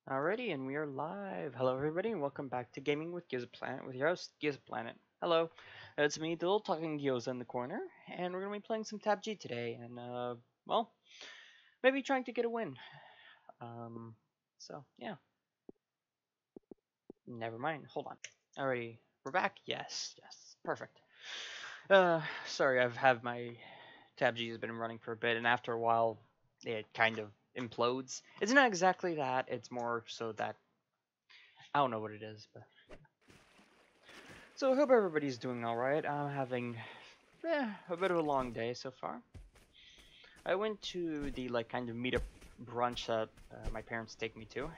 Alrighty, and we are live. Hello, everybody, and welcome back to Gaming with Gyozaplanet with your host, Gyozaplanet. Hello, it's me, the little talking gyoza in the corner, and we're gonna be playing some TABG today, and well, maybe trying to get a win. Um, yeah, never mind. Hold on. Alrighty, we're back. Yes, perfect. Sorry, I've had my TABG has been running for a bit, and after a while, it kind of implodes. It's not exactly that. It's more so that I don't know what it is, but. So I hope everybody's doing alright. I'm having a bit of a long day so far. I went to the kind of meetup brunch that my parents take me to.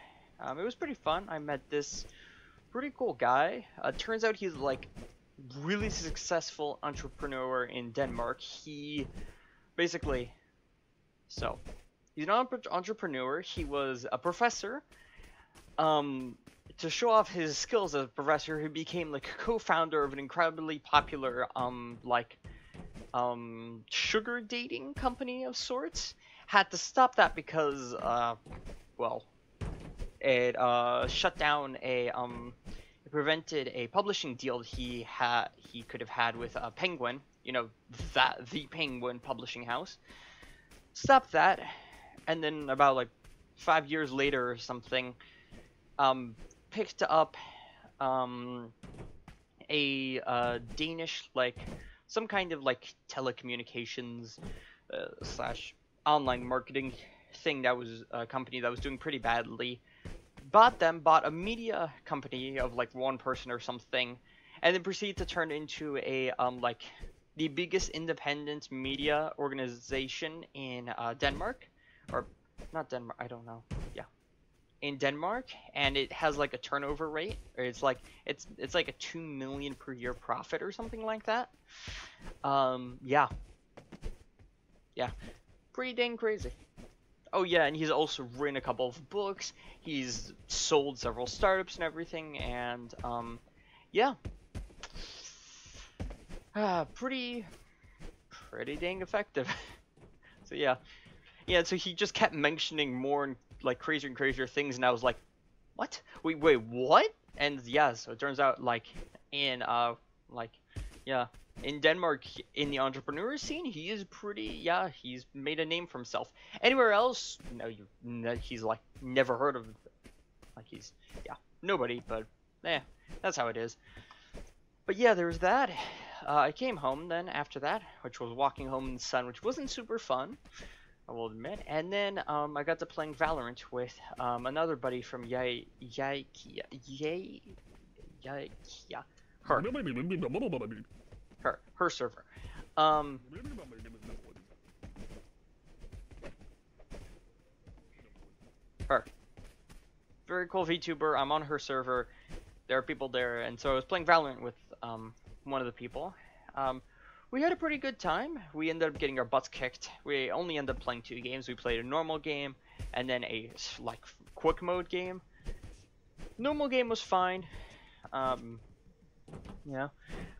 It was pretty fun. I met this pretty cool guy. Turns out he's really successful entrepreneur in Denmark. He basically, so he's an entrepreneur. He was a professor. To show off his skills as a professor, he became a co-founder of an incredibly popular sugar dating company of sorts. Had to stop that because well, it shut down it prevented a publishing deal he could have had with Penguin, the Penguin publishing house. Stopped that, and then about 5 years later or something, picked up a Danish some kind of telecommunications slash online marketing thing that was a company that was doing pretty badly. Bought a media company of one person or something, and then proceeded to turn into a the biggest independent media organization in Denmark, or not Denmark, I don't know. Yeah, in Denmark, and it has a turnover rate, or it's like a 2 million per year profit or something like that. Yeah, pretty dang crazy. Oh yeah, and he's also written a couple of books. He's sold several startups and everything, and yeah, pretty dang effective. So yeah, so he just kept mentioning more and crazier and crazier things, and I was like, what? Wait, what? And yeah, so it turns out in yeah, in Denmark, in the entrepreneur scene, he is he's made a name for himself. Anywhere else, no, he's never heard of, he's nobody. But that's how it is. But yeah, there was that. I came home then after that, which was walking home in the sun, which wasn't super fun, I will admit. And then I got to playing Valorant with another buddy from her server. Her very cool VTuber. I'm on her server. There are people there, and so I was playing Valorant with one of the people. We had a pretty good time. We ended up getting our butts kicked. We only ended up playing 2 games. We played a normal game and then a quick mode game. Normal game was fine. Yeah,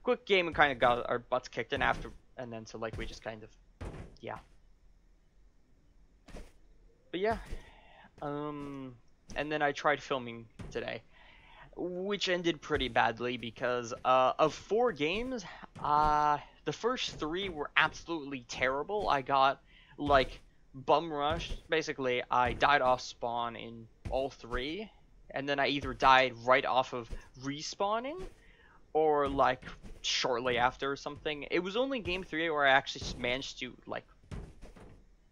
quick game and kind of got our butts kicked, and then so we just kind of But yeah, and then I tried filming today, which ended pretty badly because of 4 games, the first 3 were absolutely terrible. I got bum rushed. Basically, I died off spawn in all 3, and then I either died right off of respawning or shortly after or something. It was only game 3 where I actually managed to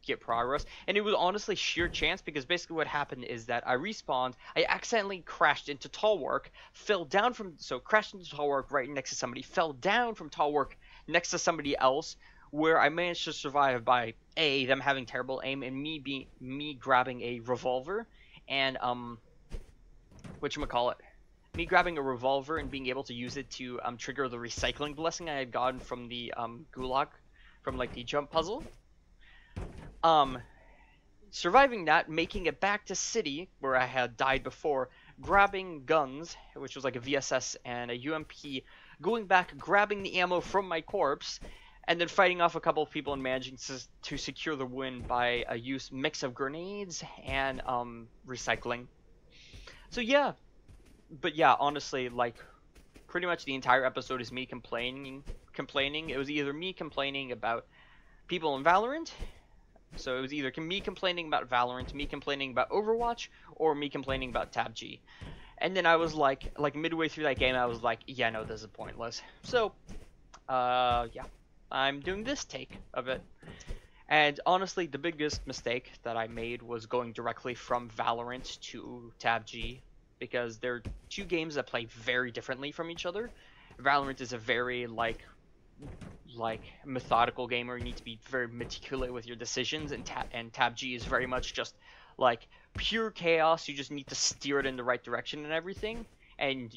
get progress, and it was honestly sheer chance, because basically what happened is that I respawned, I accidentally crashed into tall work, crashed into tall work right next to somebody, fell down from tall work next to somebody else, where I managed to survive by them having terrible aim and me grabbing a revolver and whatchamacallit, me grabbing a revolver and being able to use it to trigger the recycling blessing I had gotten from the gulag, from the jump puzzle. Surviving that, making it back to city where I had died before, grabbing guns, which was a VSS and a UMP, going back, grabbing the ammo from my corpse, and then fighting off a couple of people and managing to secure the win by a mix of grenades and recycling. So yeah, but yeah, honestly, like pretty much the entire episode is me complaining. It was either me complaining about people in Valorant. So it was either me complaining about Valorant, me complaining about Overwatch, or me complaining about TABG. And then I was like midway through that game, I was like, yeah, no, this is pointless. So, yeah, I'm doing this take of it. And honestly, the biggest mistake that I made was going directly from Valorant to TABG, because they're two games that play very differently from each other. Valorant is a very like methodical game where you need to be very meticulous with your decisions, and TABG is very much just like pure chaos. You just need to steer it in the right direction and everything. And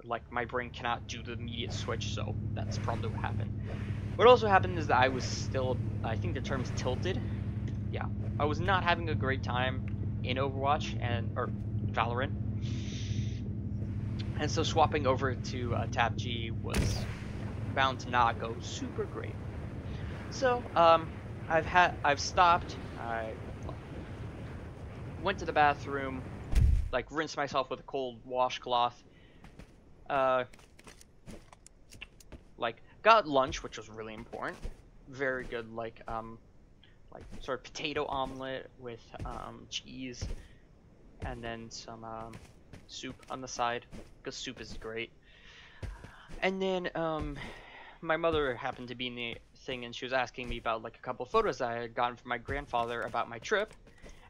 like my brain cannot do the immediate switch, so that's probably what happened. What also happened is that I was still, I think the term's tilted. Yeah, I was not having a great time in Overwatch or Valorant, and so swapping over to TABG was bound to not go super great. So I've stopped. I went to the bathroom, like rinsed myself with a cold washcloth. Like got lunch, which was really important. Very good, like sort of potato omelet with cheese, and then some soup on the side, because soup is great. And then my mother happened to be in the thing, and she was asking me about like a couple of photos I had gotten from my grandfather about my trip.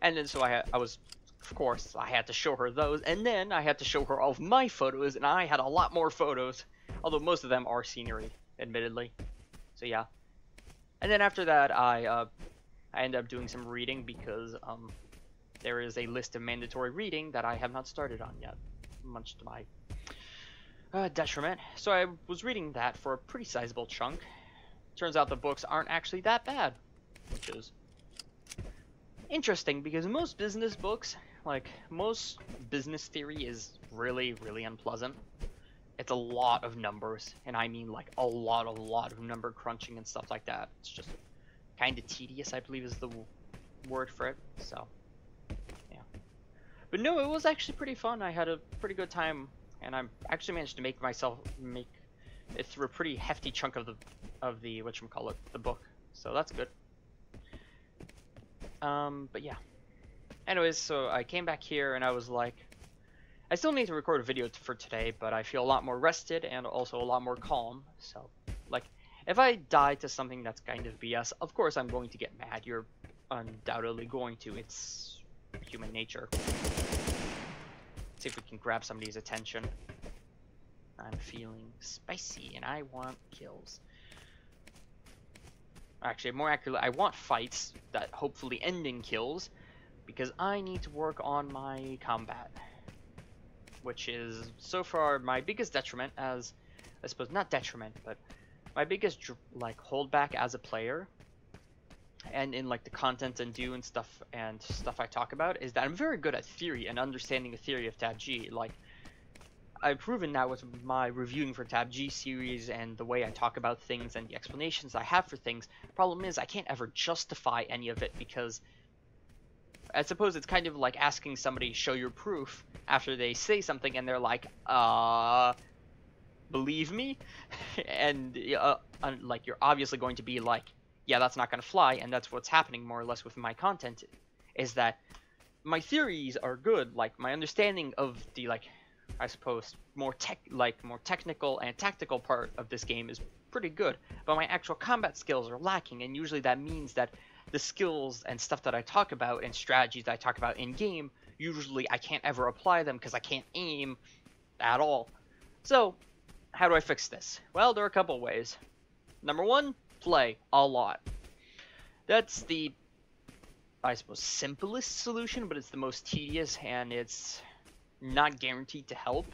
And then so I was, of course, I had to show her those, and then I had to show her all of my photos, and I had a lot more photos, although most of them are scenery, admittedly. So yeah. And then after that, I ended up doing some reading, because there is a list of mandatory reading that I have not started on yet, much to my detriment. So I was reading that for a pretty sizable chunk. Turns out the books aren't actually that bad, which is interesting, because most business books, like most business theory, is really, really unpleasant. It's a lot of numbers, and I mean like a lot of number crunching and stuff like that. It's just kind of tedious, I believe is the word for it. So yeah, but no, it was actually pretty fun. I had a pretty good time, and I actually managed to make it through a pretty hefty chunk of the whatchamacallit, the book. So that's good. But yeah. Anyways, so I came back here and I was like, I still need to record a video for today, but I feel a lot more rested and also a lot more calm. So, like, if I die to something that's kind of BS, of course I'm going to get mad. You're undoubtedly going to. It's human nature. Let's see if we can grab somebody's attention. I'm feeling spicy and I want kills. Actually, more accurately, I want fights that hopefully end in kills, because I need to work on my combat, which is so far my biggest detriment, as I suppose not detriment, but my biggest like holdback as a player, and in like the content and stuff I talk about, is that I'm very good at theory and understanding the theory of TABG. Like, I've proven that with my reviewing for TABG series and the way I talk about things and the explanations I have for things. Problem is, I can't ever justify any of it, because I suppose it's kind of like asking somebody show your proof after they say something and they're like, believe me? And like, you're obviously going to be like, yeah, that's not going to fly. And that's what's happening more or less with my content, is that my theories are good. Like, my understanding of the, like, I suppose more technical and tactical part of this game is pretty good, but my actual combat skills are lacking, and usually that means that the skills and stuff that I talk about and strategies that I talk about in game, usually I can't ever apply them because I can't aim at all. So how do I fix this? Well, there are a couple ways. Number one, play a lot. That's the, I suppose, simplest solution, but it's the most tedious, and it's not guaranteed to help,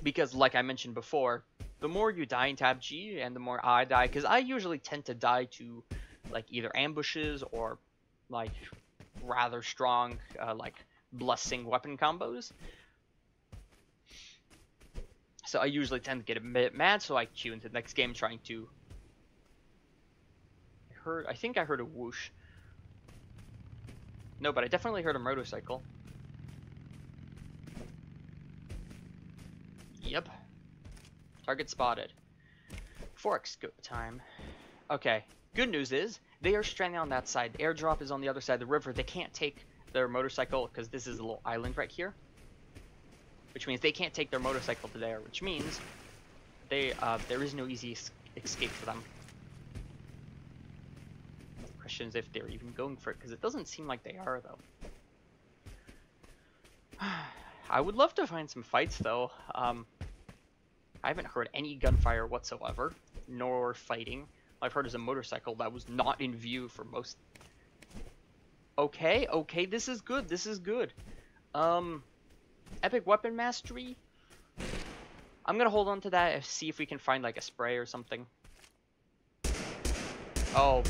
because like I mentioned before, the more you die in TABG and the more I die, because I usually tend to die to like either ambushes or like rather strong like blessing weapon combos. So I usually tend to get a bit mad, so I queue into the next game trying to... I think I heard a whoosh. No, but I definitely heard a motorcycle. Yep. Target spotted. Forks go time. Okay. Good news is, they are stranded on that side. The airdrop is on the other side of the river. They can't take their motorcycle, because this is a little island right here. Which means they can't take their motorcycle to there, which means there is no easy escape for them. Question is if they're even going for it, because it doesn't seem like they are, though. I would love to find some fights, though. I haven't heard any gunfire whatsoever, nor fighting. All I've heard is a motorcycle that was not in view for most. Okay, okay, this is good. This is good. Epic weapon mastery. I'm gonna hold on to that and see if we can find like a spray or something. Oh,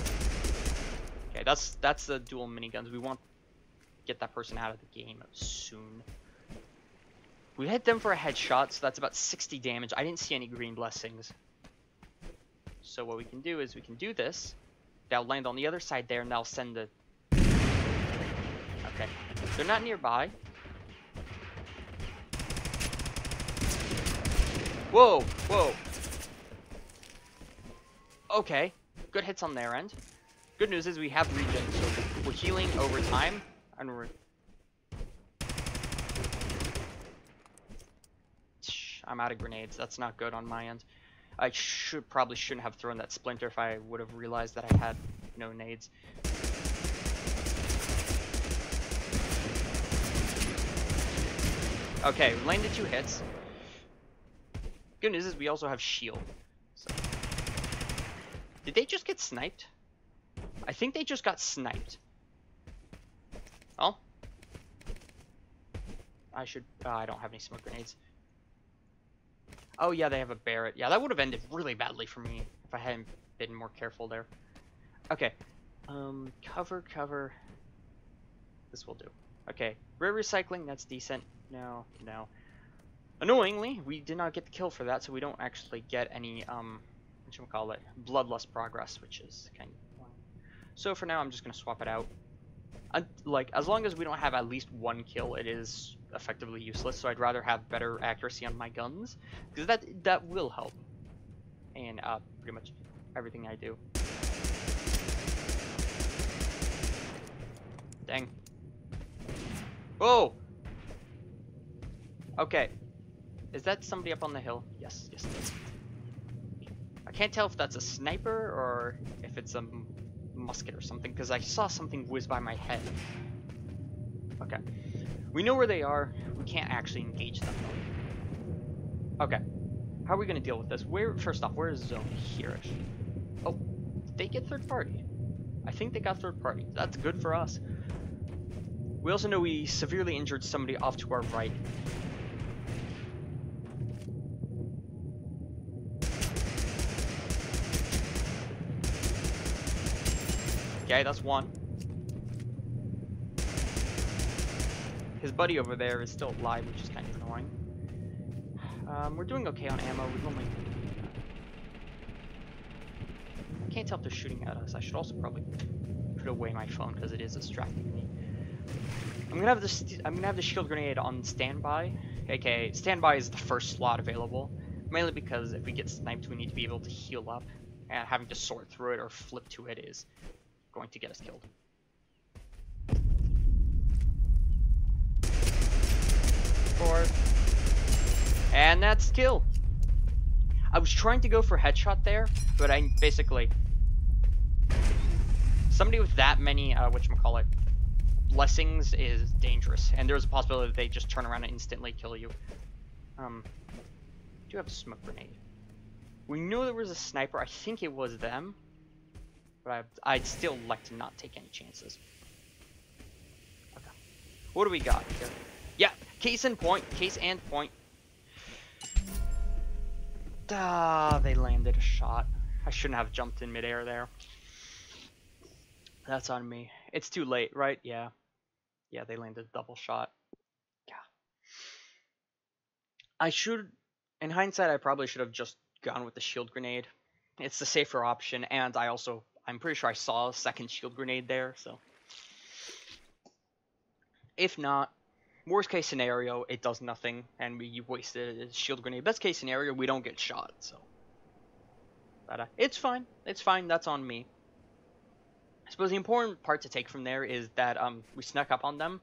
okay, that's the dual miniguns. We want to get that person out of the game soon. We hit them for a headshot, so that's about 60 damage. I didn't see any green blessings. So what we can do is we can do this. They'll land on the other side there, and they'll send the... Okay. They're not nearby. Whoa! Whoa! Okay. Good hits on their end. Good news is we have regen, so we're healing over time, and we're... I'm out of grenades. That's not good on my end. I probably shouldn't have thrown that splinter if I would have realized that I had no nades. Okay, we landed 2 hits. Good news is we also have shield. So. Did they just get sniped? I think they just got sniped. Oh. I don't have any smoke grenades. Oh yeah, they have a Barrett. Yeah, that would have ended really badly for me if I hadn't been more careful there. Okay. Cover. This will do. Okay. Rare recycling, that's decent. No. Annoyingly, we did not get the kill for that, so we don't actually get any, whatchamacallit, bloodlust progress, which is kind of annoying. So for now, I'm just gonna swap it out. Like, as long as we don't have at least 1 kill, it is effectively useless, so I'd rather have better accuracy on my guns, because that will help. And, pretty much everything I do. Dang. Whoa! Okay. Is that somebody up on the hill? Yes, it is. I can't tell if that's a sniper, or if it's a musket or something, because I saw something whiz by my head. Okay. We know where they are. We can't actually engage them, though. Okay. How are we going to deal with this? First off, where is zone? Here-ish. Oh, did they get third party? I think they got third party. That's good for us. We also know we severely injured somebody off to our right. Okay, that's 1. His buddy over there is still alive, which is kind of annoying. We're doing okay on ammo. We've only... I can't tell if they're shooting at us. I should also probably put away my phone because it is distracting me. I'm gonna have the shield grenade on standby. aka standby is the first slot available. Mainly because if we get sniped, we need to be able to heal up, and having to sort through it or flip to it is going to get us killed. And that's kill. I was trying to go for headshot there, but I basically... Somebody with that many, whatchamacallit, blessings is dangerous. And there's a possibility that they just turn around and instantly kill you. Do you have a smoke grenade? We knew there was a sniper. I think it was them. But I'd still like to not take any chances. Okay. What do we got here? Yeah, case and point. They landed a shot. I shouldn't have jumped in midair there. That's on me. It's too late, right? Yeah. Yeah, they landed a double shot. Yeah. In hindsight, I probably should have just gone with the shield grenade. It's the safer option, and I'm pretty sure I saw a second shield grenade there, so. If not, Worst case scenario, it does nothing, and we wasted a shield grenade. Best case scenario, we don't get shot, so. But it's fine. It's fine. That's on me. I suppose the important part to take from there is that we snuck up on them.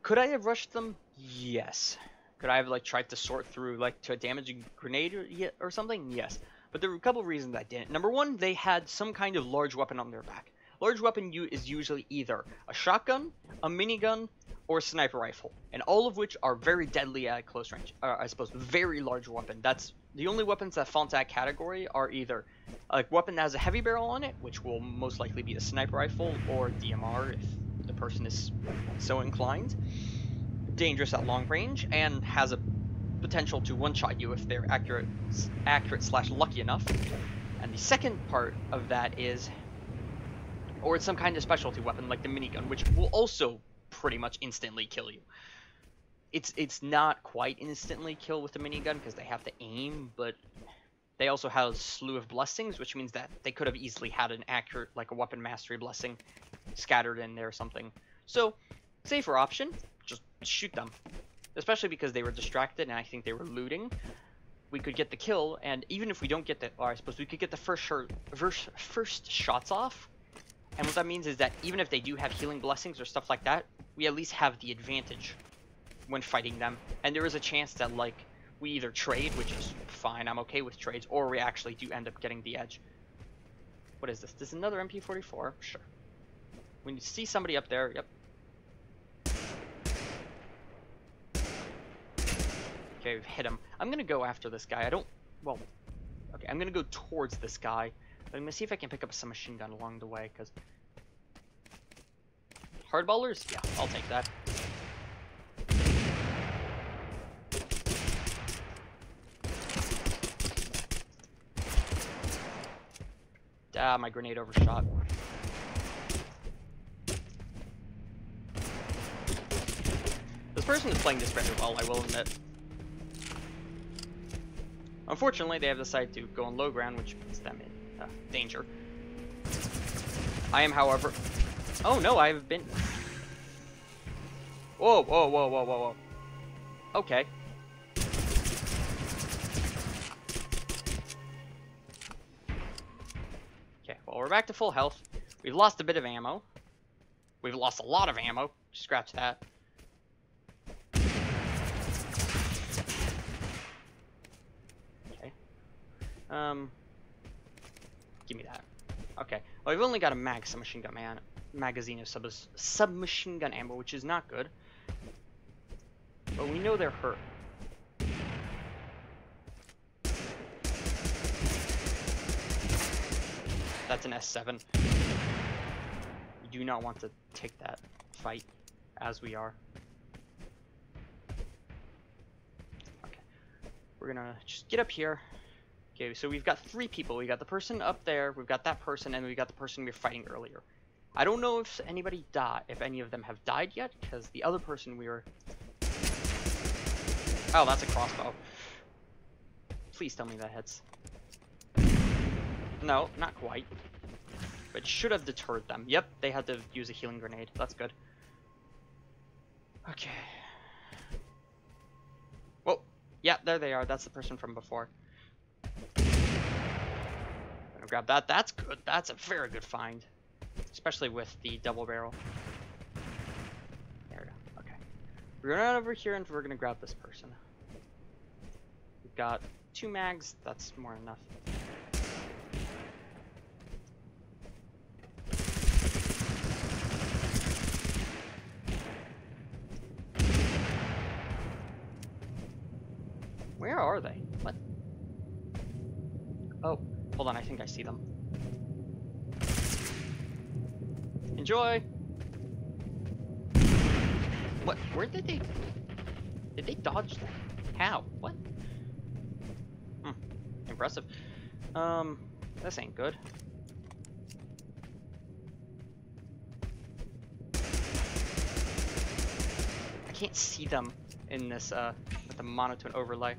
Could I have rushed them? Yes. Could I have like tried to sort through like to a damaging grenade or something? Yes. But there were a couple of reasons I didn't. Number one, they had some kind of large weapon on their back. Large weapon is usually either a shotgun, a minigun, or a sniper rifle, and all of which are very deadly at close range. I suppose very large weapon. That's the only weapons that fall into that category are either a weapon that has a heavy barrel on it, which will most likely be a sniper rifle, or DMR if the person is so inclined. Dangerous at long range and has a potential to one-shot you if they're accurate/lucky enough. And the second part of that is, or it's some kind of specialty weapon like the minigun, which will also pretty much instantly kill you. It's not quite instantly kill with the minigun because they have to aim, but they also have a slew of blessings, which means that they could have easily had an accurate, like a weapon mastery blessing scattered in there or something. So, safer option, just shoot them. Especially because they were distracted and I think they were looting. We could get the kill, and even if we don't get the, or I suppose we could get the first shots off. And what that means is that even if they do have healing blessings or stuff like that, we at least have the advantage when fighting them. And there is a chance that, like, we either trade, which is fine, I'm okay with trades, or we actually do end up getting the edge. What is this? This is another MP44? Sure. When you see somebody up there, yep. Okay, we've hit him. I'm gonna go after this guy. Okay, I'm gonna go towards this guy. But I'm gonna see if I can pick up some machine gun along the way, because hardballers? Yeah, I'll take that. Ah, my grenade overshot. This person is playing this very well, I will admit. Unfortunately, they have decided to go on low ground, which puts them in danger. I am, however... Oh, no, I've been... Whoa, whoa, whoa, whoa, whoa, whoa. Okay. Okay, well, we're back to full health. We've lost a bit of ammo. We've lost a lot of ammo. Scratch that. Okay. Give me that. Okay. Well, we've only got a submachine gun magazine of submachine gun ammo, which is not good. But we know they're hurt. That's an S7. We do not want to take that fight as we are. Okay. We're gonna just get up here. Okay, so we've got 3 people. We got the person up there, we've got that person, and we got the person we were fighting earlier. I don't know if anybody died, if any of them have died yet, because the other person we were... Oh, that's a crossbow. Please tell me that hits. No, not quite. But should have deterred them. Yep, they had to use a healing grenade. That's good. Okay. Well, yeah, there they are. That's the person from before. Gonna grab that. That's good. That's a very good find. Especially with the double barrel. There we go. Okay. We're gonna run over here and we're gonna grab this person. We've got 2 mags. That's more than enough. Where are they? What? Oh, hold on, I think I see them. Enjoy! What? Where did they... Did they dodge that? How? What? Impressive. This ain't good. I can't see them in this, with the monotone overlay.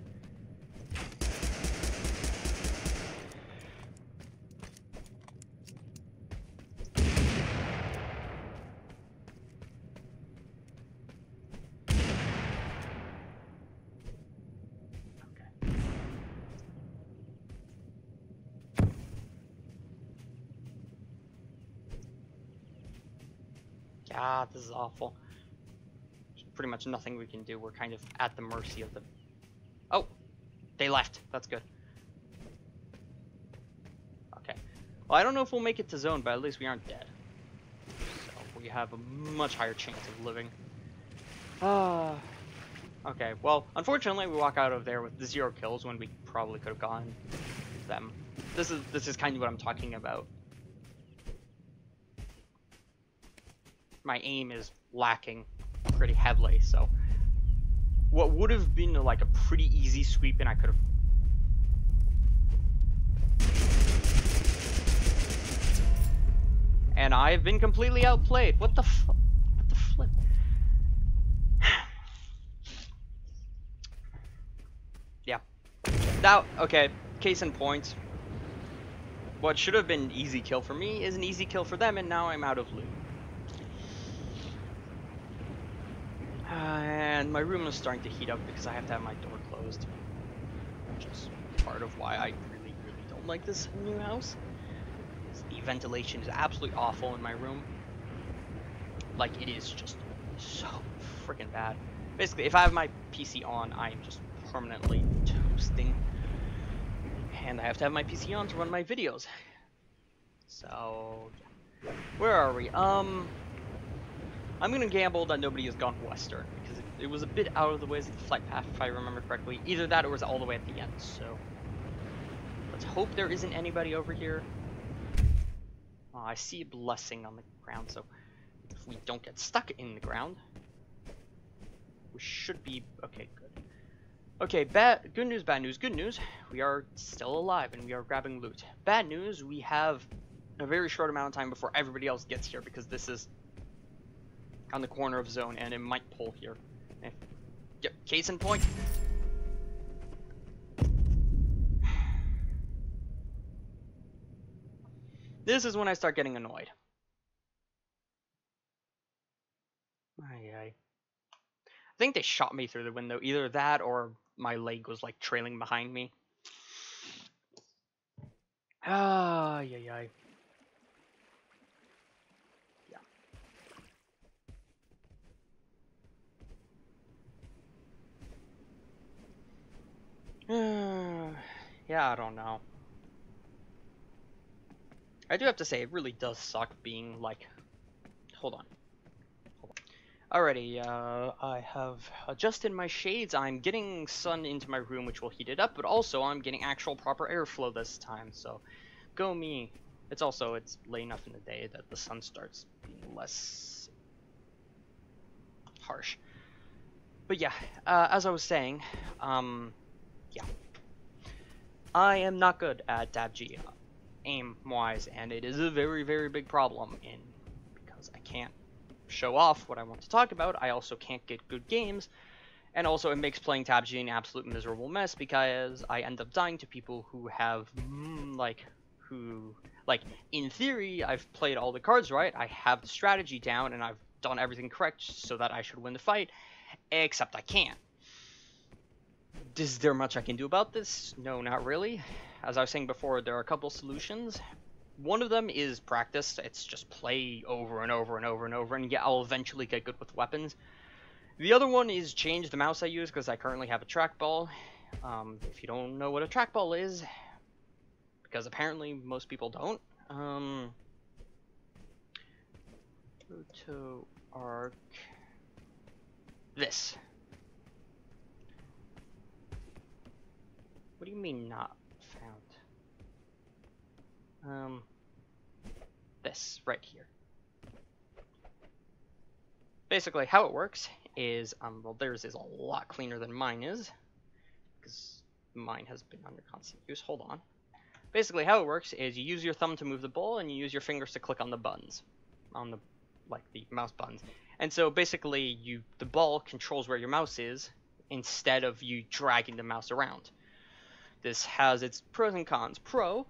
Ah, this is awful. There's pretty much nothing we can do. We're kind of at the mercy of the... Oh! They left. That's good. Okay. Well, I don't know if we'll make it to zone, but at least we aren't dead. So, we have a much higher chance of living. Okay, well, unfortunately, we walk out of there with the 0 kills when we probably could have gotten them. This is kind of what I'm talking about. My aim is lacking pretty heavily, so what would have been like a pretty easy sweep, and I could have... And I've been completely outplayed. What the flip? Yeah. That, okay, case in point. What should have been an easy kill for me is an easy kill for them, and now I'm out of loot. And my room is starting to heat up because I have to have my door closed. Which is part of why I really, really don't like this new house. The ventilation is absolutely awful in my room. Like, it is just so freaking bad. Basically, if I have my PC on, I'm just permanently toasting. And I have to have my PC on to run my videos. So, yeah. Where are we? I'm gonna gamble that nobody has gone western, because it was a bit out of the way of the flight path, if I remember correctly. Either that or it was all the way at the end, so... Let's hope there isn't anybody over here. Oh, I see a blessing on the ground, so if we don't get stuck in the ground, we should be... Okay, good. Okay, good news, bad news. Good news, we are still alive and we are grabbing loot. Bad news, we have a very short amount of time before everybody else gets here, because this is on the corner of zone and it might pull here. Yep, case in point. This is when I start getting annoyed. I think they shot me through the window. Either that or my leg was like trailing behind me. Ah, yeah. Yeah, I don't know. I do have to say, it really does suck being like... Hold on. Alrighty, I have adjusted my shades. I'm getting sun into my room, which will heat it up, but also I'm getting actual proper airflow this time, so go me. It's late enough in the day that the sun starts being less harsh. But yeah, as I was saying, yeah. I am not good at TABG aim-wise, and it is a very, very big problem because I can't show off what I want to talk about. I also can't get good games, and also it makes playing TABG an absolute miserable mess because I end up dying to people who have, in theory, I've played all the cards right, I have the strategy down, and I've done everything correct so that I should win the fight, except I can't. Is there much I can do about this? No, not really. As I was saying before, there are a couple solutions. One of them is practice. It's just play over and over and over and over, and yeah, I'll eventually get good with weapons. The other one is change the mouse I use, because I currently have a trackball. If you don't know what a trackball is, because apparently most people don't, Photo arc. This. What do you mean not found? This right here. Basically, how it works is, well, theirs is a lot cleaner than mine is, because mine has been under constant use. Hold on. Basically, how it works is you use your thumb to move the ball, and you use your fingers to click on the buttons, on the mouse buttons. And so basically, the ball controls where your mouse is instead of you dragging the mouse around. This has its pros and cons. Pro,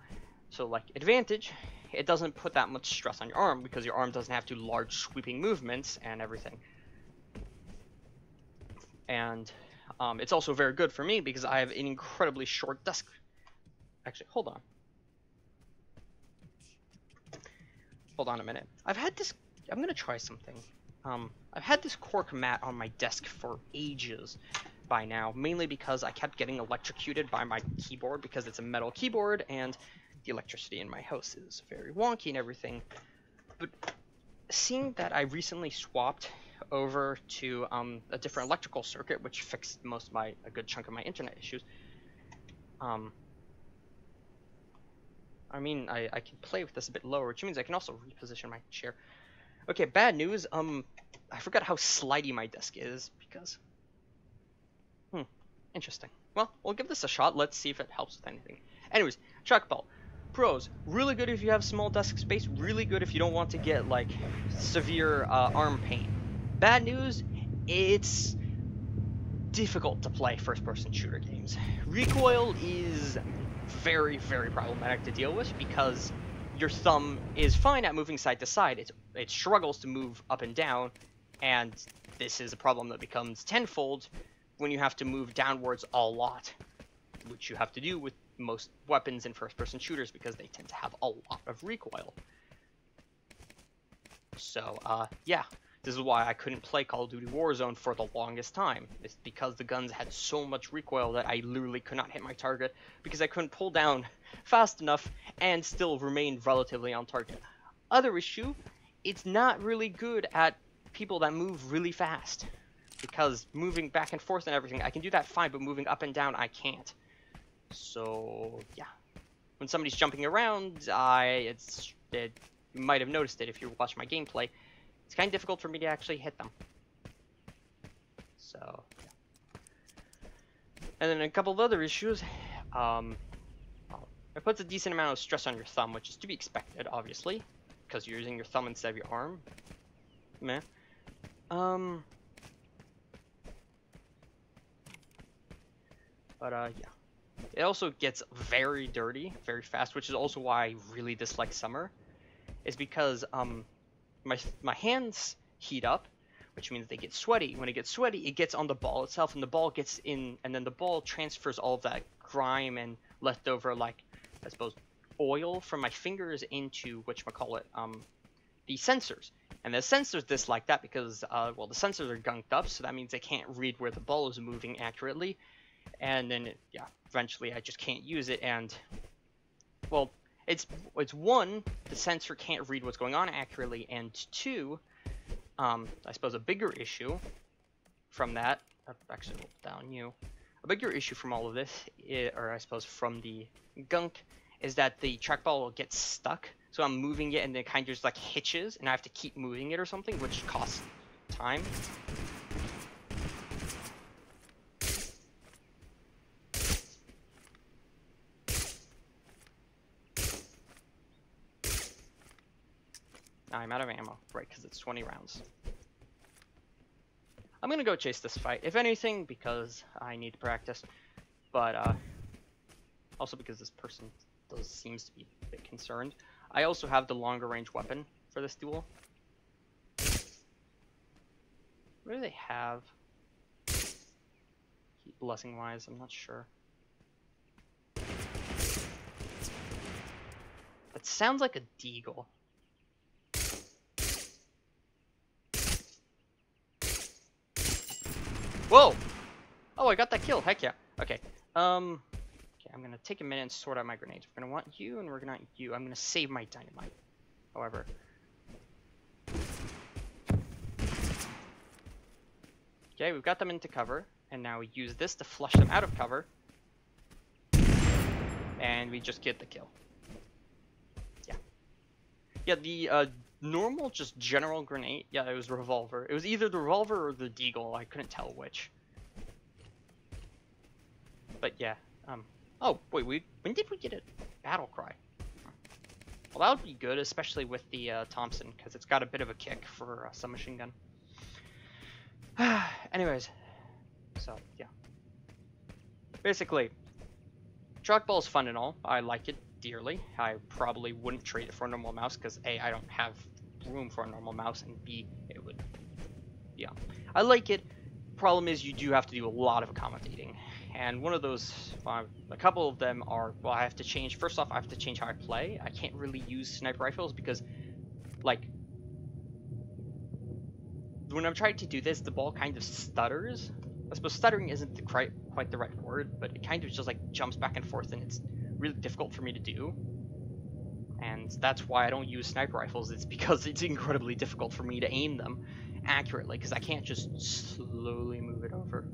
so like advantage, it doesn't put that much stress on your arm because your arm doesn't have to do large sweeping movements and everything. And it's also very good for me because I have an incredibly short desk. Actually, hold on. Hold on a minute. I've had this... I'm going to try something. I've had this cork mat on my desk for ages by now, mainly because I kept getting electrocuted by my keyboard because it's a metal keyboard and the electricity in my house is very wonky and everything. But seeing that I recently swapped over to a different electrical circuit, which fixed a good chunk of my internet issues, I mean, I can play with this a bit lower, which means I can also reposition my chair. Okay, bad news, I forgot how slidey my desk is, because... interesting. Well, we'll give this a shot, let's see if it helps with anything. Anyways, trackball. Pros, really good if you have small desk space, really good if you don't want to get, like, severe arm pain. Bad news, it's difficult to play first-person shooter games. Recoil is very, very problematic to deal with because your thumb is fine at moving side to side. It struggles to move up and down, and this is a problem that becomes tenfold when you have to move downwards a lot, which you have to do with most weapons in first-person shooters because they tend to have a lot of recoil. So, yeah. This is why I couldn't play Call of Duty Warzone for the longest time. It's because the guns had so much recoil that I literally could not hit my target because I couldn't pull down fast enough and still remain relatively on target. Other issue, it's not really good at people that move really fast because moving back and forth and everything, I can do that fine, but moving up and down, I can't. So, yeah. When somebody's jumping around, you might have noticed it if you watch my gameplay. It's kind of difficult for me to actually hit them. So, yeah. And then a couple of other issues. It puts a decent amount of stress on your thumb, which is to be expected, obviously, because you're using your thumb instead of your arm. Meh. Yeah. It also gets very dirty very fast, which is also why I really dislike summer. Is because, my hands heat up, which means they get sweaty. When it gets sweaty, it gets on the ball itself, and the ball gets in, and then the ball transfers all of that grime and leftover, like, I suppose, oil from my fingers into, whatchamacallit, the sensors. And the sensors dislike that because, well, the sensors are gunked up, so that means they can't read where the ball is moving accurately. And then, yeah, eventually I just can't use it, and, well, it's one, the sensor can't read what's going on accurately, and two, I suppose a bigger issue from that, actually down you, a bigger issue from all of this, or I suppose from the gunk, is that the trackball will get stuck, so I'm moving it and it kind of just like hitches, and I have to keep moving it or something, which costs time. I'm out of ammo, right, because it's 20 rounds. I'm gonna go chase this fight, if anything, because I need to practice, but, also because this person seems to be a bit concerned. I also have the longer range weapon for this duel. What do they have? Blessing-wise, I'm not sure. It sounds like a deagle. Whoa! Oh, I got that kill. Heck yeah. Okay. Okay, I'm gonna take a minute and sort out my grenades. We're gonna want you, and we're gonna want you. I'm gonna save my dynamite. However. Okay, we've got them into cover, and now we use this to flush them out of cover. And we just get the kill. Yeah. Yeah, the, normal, just general grenade. Yeah, it was revolver. It was either the revolver or the deagle. I couldn't tell which. But yeah. Oh wait, when did we get a battle cry? Well, that would be good, especially with the Thompson, because it's got a bit of a kick for a submachine gun. Anyways, so yeah. Basically, trackball is fun and all. I like it dearly. I probably wouldn't trade it for a normal mouse because A, I don't have room for a normal mouse, and B, it would, yeah, I like it. Problem is, you do have to do a lot of accommodating, and one of those, a couple of them are, well, I have to change. First off, I have to change how I play. I can't really use sniper rifles because, like, when I'm trying to do this, the ball kind of stutters. I suppose stuttering isn't quite the right word, but it kind of just like jumps back and forth, and it's really difficult for me to do. And that's why I don't use sniper rifles. It's because it's incredibly difficult for me to aim them accurately, because I can't just slowly move it over.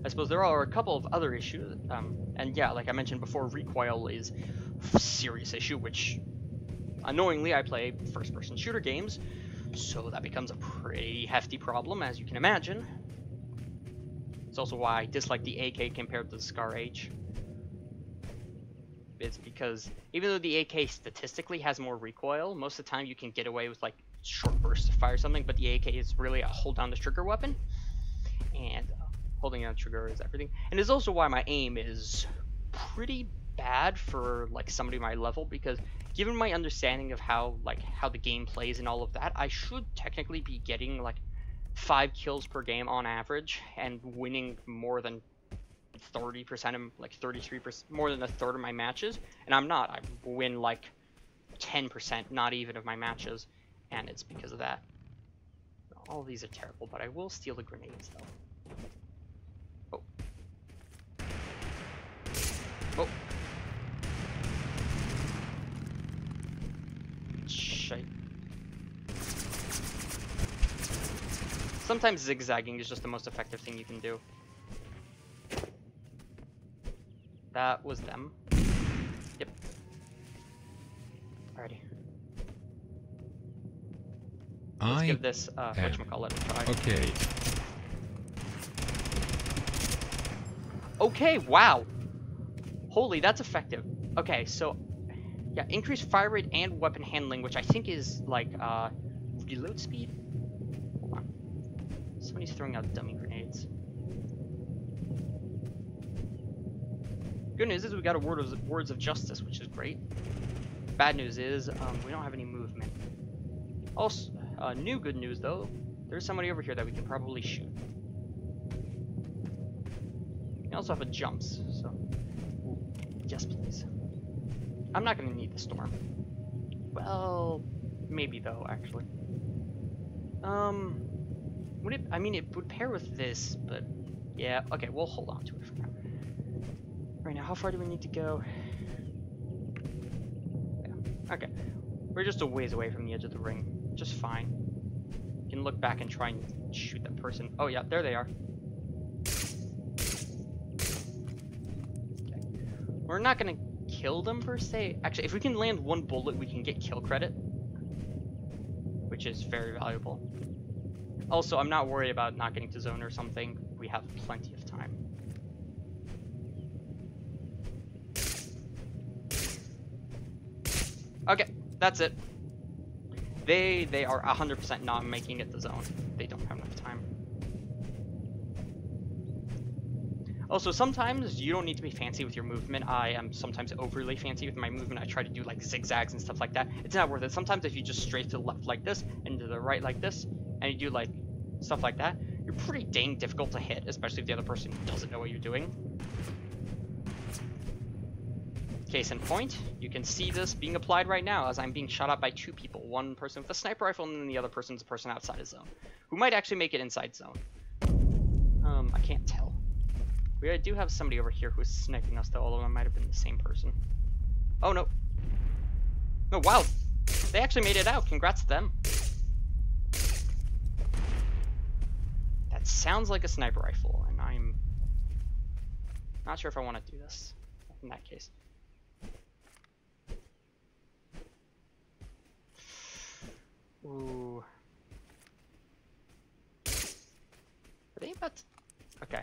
I suppose there are a couple of other issues, and yeah, like I mentioned before, recoil is a serious issue, which, annoyingly, I play first-person shooter games, so that becomes a pretty hefty problem, as you can imagine. It's also why I dislike the AK compared to the Scar H. It's because even though the AK statistically has more recoil, most of the time you can get away with like short bursts of fire or something, but the AK is really a hold down the trigger weapon, and holding down the trigger is everything. And it's also why my aim is pretty bad for like somebody my level, because given my understanding of how the game plays and all of that, I should technically be getting like 5 kills per game on average and winning more than 30% of, like 33%, more than a third of my matches, and I'm not. I win like 10%, not even, of my matches, and it's because of that. All of these are terrible, but I will steal the grenades though. Oh. Oh. Shite. Sometimes zigzagging is just the most effective thing you can do. That was them. Yep. Alrighty. Let's give this whatchamacallit a try. Okay. Okay, wow. Holy, that's effective. Okay, so yeah, increased fire rate and weapon handling, which I think is like reload speed. Hold on. Somebody's throwing out dummy grenades. Good news is we got a words of justice, which is great. Bad news is we don't have any movement. Also, new good news though, there's somebody over here that we can probably shoot. We also have a jumps, so ooh, yes please. I'm not gonna need the storm. Well, maybe though, actually. Would it? I mean, it would pair with this, but yeah. Okay, we'll hold on to it for now. Right now, how far do we need to go? Yeah. Okay, we're just a ways away from the edge of the ring. Just fine. You can look back and try and shoot that person. Oh yeah, there they are. Okay. We're not gonna kill them per se. Actually, if we can land one bullet, we can get kill credit, which is very valuable. Also, I'm not worried about not getting to zone or something. We have plenty of time. Okay, that's it. They are 100% not making it to zone. They don't have enough time. Also, sometimes you don't need to be fancy with your movement. I am sometimes overly fancy with my movement. I try to do like zigzags and stuff like that. It's not worth it. Sometimes if you just straight to the left like this and to the right like this, and you do like stuff like that, you're pretty dang difficult to hit, especially if the other person doesn't know what you're doing. Case in point, you can see this being applied right now as I'm being shot at by 2 people. One person with a sniper rifle and then the other person's a person outside of zone, who might actually make it inside zone. I can't tell. We do have somebody over here who's sniping us though, although it might have been the same person. Oh no. Oh wow, they actually made it out. Congrats to them. That sounds like a sniper rifle, and I'm not sure if I want to do this in that case. Ooh. Are they about to... Okay.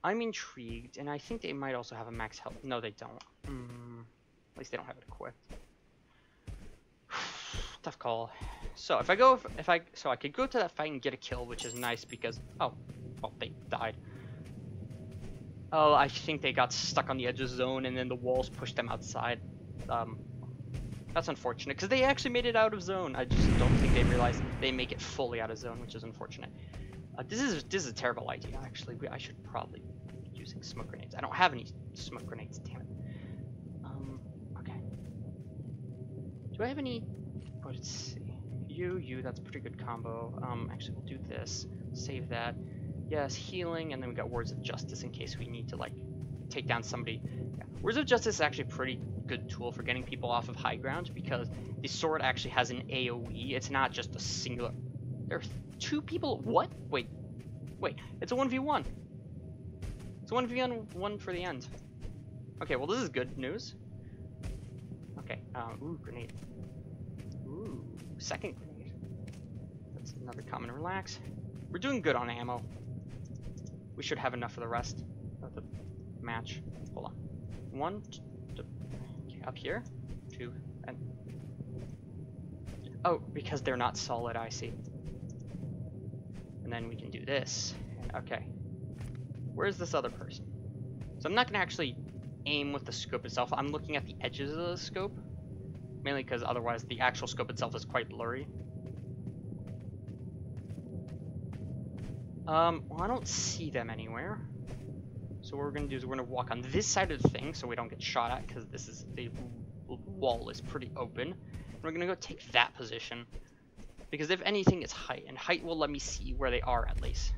I'm intrigued, and I think they might also have a max health. No, they don't. At least they don't have it equipped. Tough call. So if I go, so I could go to that fight and get a kill, which is nice because oh, they died. Oh, I think they got stuck on the edge of the zone, and then the walls pushed them outside. That's unfortunate because they actually made it out of zone. I just don't think they realized they make it fully out of zone, which is unfortunate. This is a terrible idea. Actually, I should probably be using smoke grenades. I don't have any smoke grenades. Damn it. Okay. Do I have any? Let's see. you. That's a pretty good combo. Actually, we'll do this. Save that. Yes, healing, and then we got Words of Justice in case we need to, like, take down somebody. Yeah. Words of Justice is actually a pretty good tool for getting people off of high ground because the sword actually has an AoE. It's not just a singular... There are 2 people... What? Wait. It's a 1v1. It's a 1v1 for the end. Okay, well, this is good news. Okay, ooh, grenade. Ooh, second grenade. That's another common relax. We're doing good on ammo. We should have enough for the rest of the match. Hold on. 1, 2, okay, up here. 2, and... Oh, because they're not solid, I see. And then we can do this. Okay. Where's this other person? So I'm not gonna actually aim with the scope itself. I'm looking at the edges of the scope. Mainly because otherwise the actual scope itself is quite blurry. Well, I don't see them anywhere. So what we're gonna do is we're gonna walk on this side of the thing so we don't get shot at because this is the wall is pretty open. And we're gonna go take that position because if anything, it's height, and height will let me see where they are at least.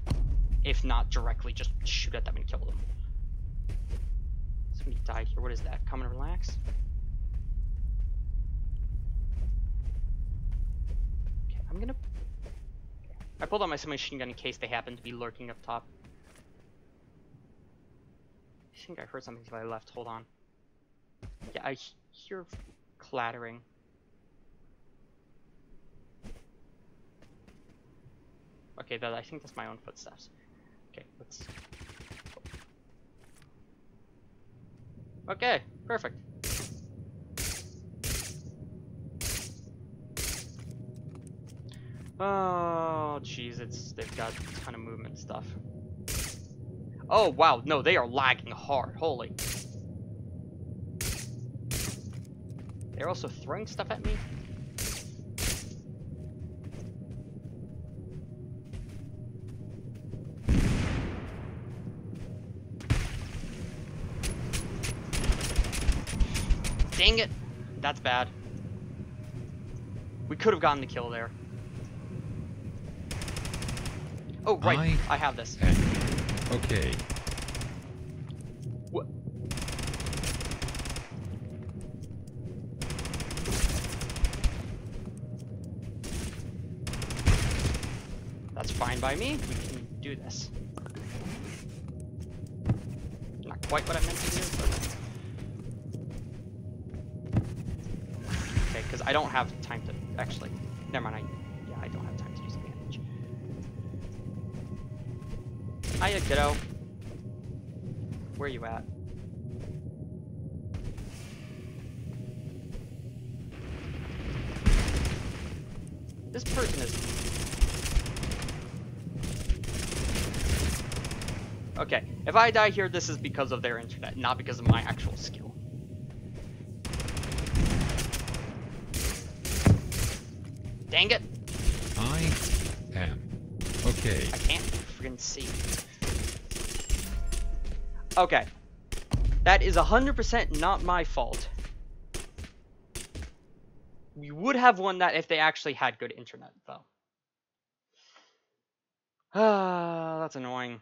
If not directly, just shoot at them and kill them. Somebody died here. What is that? Come and relax. Okay, I'm gonna. I pulled out my submachine gun in case they happen to be lurking up top. I think I heard something to my left. Hold on. Yeah, I hear clattering. Okay, I think that's my own footsteps. Okay, let's... Okay, perfect. Oh, jeez, they've got a ton of movement stuff. Oh, wow, no, they are lagging hard, holy. They're also throwing stuff at me? Dang it! That's bad. We could have gotten the kill there. Oh, right. I have this. Okay. What? That's fine by me. We can do this. Not quite what I meant to do, but... Okay, because I don't have time to actually... Never mind, I don't have time to use advantage. Hiya, kiddo. Where are you at? This person is... Okay, if I die here, this is because of their internet, not because of my actual skill. Dang it! I am okay. I can't freaking see. Okay. That is 100% not my fault. We would have won that if they actually had good internet, though. Ah, that's annoying.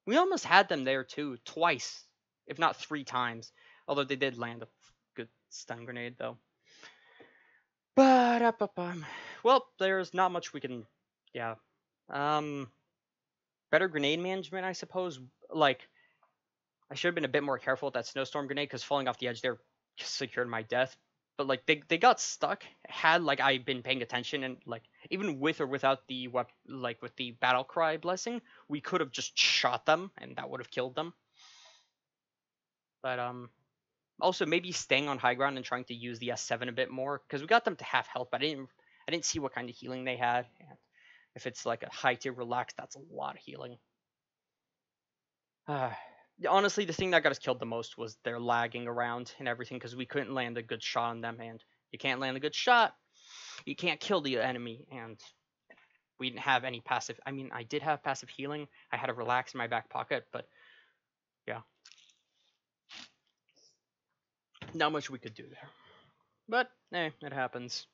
We almost had them there, too. Twice. If not 3 times. Although they did land a good stun grenade, though. But, well, there's not much we can... Yeah. Better grenade management, I suppose. Like, I should have been a bit more careful with that snowstorm grenade, because falling off the edge there secured my death. But, like, they got stuck. Had, like, I been paying attention, and, like, even with or without the, like, with the battle cry blessing, we could have just shot them, and that would have killed them. But, also maybe staying on high ground and trying to use the S7 a bit more, because we got them to half health, but I didn't see what kind of healing they had. And if it's, like, a high tier relax, that's a lot of healing. Honestly, the thing that got us killed the most was their lagging around and everything, because we couldn't land a good shot on them, and you can't land a good shot, you can't kill the enemy, and we didn't have any passive... I mean, I did have passive healing, I had a relax in my back pocket, but yeah. Not much we could do there. But, it happens.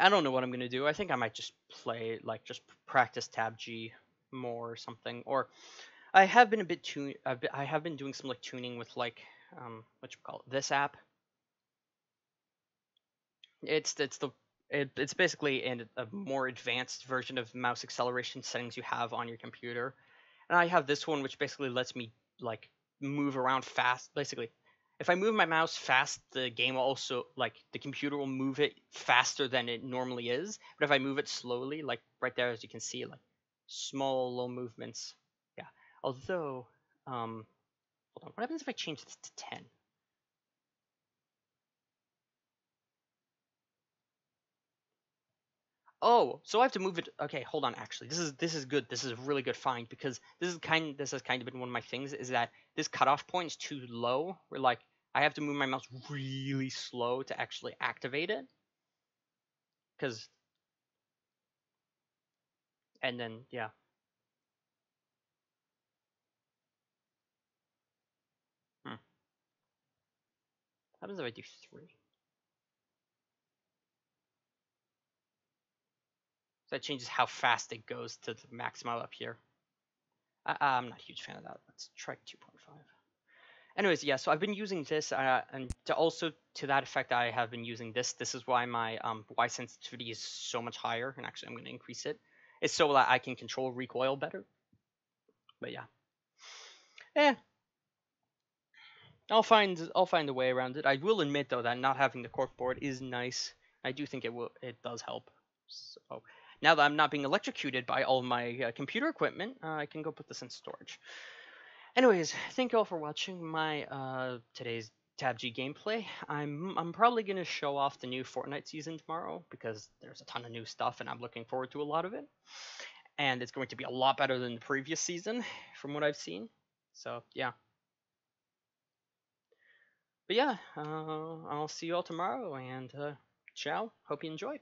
I don't know what I'm gonna do. I think I might just play, like, just practice TABG more or something. Or I have been a bit I have been doing some like tuning with like what you call it, this app. It's the it's basically a more advanced version of mouse acceleration settings you have on your computer. And I have this one which basically lets me like move around fast. Basically, if I move my mouse fast, the game will also like the computer will move it faster than it normally is. But if I move it slowly, like right there as you can see, like small little movements. Yeah. Although, hold on, what happens if I change this to 10? Oh, so I have to move it. Okay, hold on. Actually, this is good. This is a really good find because this has kind of been one of my things is that this cutoff point is too low. Where like I have to move my mouse really slow to actually activate it. Because and then yeah, what happens if I do 3? So that changes how fast it goes to the maximum up here. I'm not a huge fan of that. Let's try 2.5. Anyways, yeah, so I've been using this, and to also to that effect, I have been using this. This is why my Y sensitivity is so much higher, and actually I'm going to increase it. It's so that I can control recoil better. But yeah, eh, I'll find a way around it. I will admit though that not having the corkboard is nice. I do think it does help. So now that I'm not being electrocuted by all my computer equipment, I can go put this in storage. Anyways, thank you all for watching my today's TABG gameplay. I'm probably gonna show off the new Fortnite season tomorrow because there's a ton of new stuff and I'm looking forward to a lot of it. And it's going to be a lot better than the previous season from what I've seen. So yeah. But yeah, I'll see you all tomorrow and ciao. Hope you enjoy.